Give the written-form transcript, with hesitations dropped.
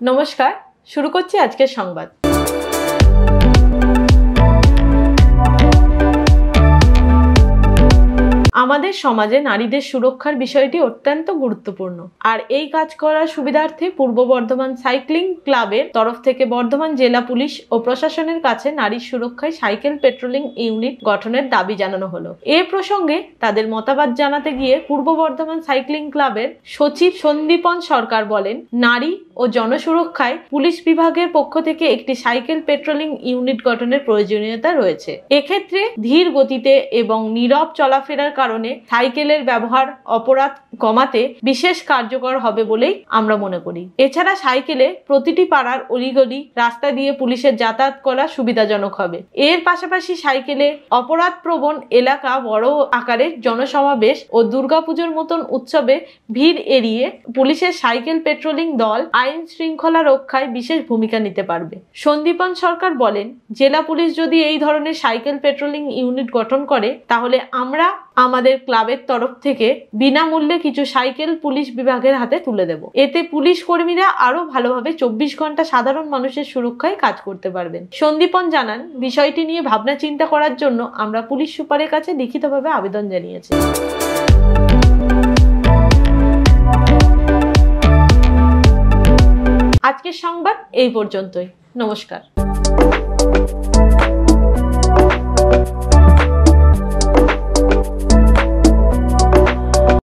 নমস্কার, শুরু করছি আজকের সংবাদ। আমাদের সমাজে নারীদের সুরক্ষার বিষয়টি অত্যন্ত গুরুত্বপূর্ণ। আর এই কাজ করার সুবিধার্থে পূর্ব বর্ধমান সাইক্লিং ক্লাবের তরফ থেকে বর্ধমান জেলা পুলিশ ও প্রশাসনের কাছে নারীর সুরক্ষায় সাইকেল পেট্রোলিং ইউনিট গঠনের দাবি জানানো হলো। এ প্রসঙ্গে তাদের মতামত জানাতে গিয়ে পূর্ব বর্ধমান সাইক্লিং ক্লাবের সচিব সন্দীপন সরকার বলেন, নারী ও জনসুরক্ষায় পুলিশ বিভাগের পক্ষ থেকে একটি সাইকেল পেট্রোলিং ইউনিট গঠনের প্রয়োজনীয়তা রয়েছে। এক্ষেত্রে ধীর গতিতে এবং নীরব চলাফেরার কারণে সাইকেলের ব্যবহার অপরাধ কমাতে বিশেষ কার্যকর হবে বলেই আমরা মনে করি। এছাড়া সাইকেলে প্রতিটি পাড়ার অলিগলি রাস্তা দিয়ে পুলিশের যাতায়াত করা সুবিধাজনক হবে। এর পাশাপাশি সাইকেলে অপরাধ প্রবণ এলাকা, বড় আকারের জনসমাবেশ ও দুর্গাপুজোর মতন উৎসবে ভিড় এড়িয়ে পুলিশের সাইকেল পেট্রোলিং দল আইন শৃঙ্খলা রক্ষায় বিশেষ ভূমিকা নিতে পারবে। সন্দীপন সরকার বলেন, জেলা পুলিশ যদি এই ধরনের সাইকেল পেট্রোলিং ইউনিট গঠন করে তাহলে আমরা আমাদের ক্লাবের তরফ থেকে বিনামূল্যে কিছু সাইকেল পুলিশ বিভাগের হাতে তুলে দেব। এতে পুলিশ কর্মীরা আরো ভালোভাবে 24 ঘন্টা সাধারণ মানুষের সুরক্ষায় কাজ করতে পারবেন। সন্দীপন জানান, বিষয়টি নিয়ে ভাবনা চিন্তা করার জন্য আমরা পুলিশ সুপারের কাছে লিখিতভাবে আবেদন জানিয়েছি। আজকের সংবাদ এই পর্যন্তই। নমস্কার।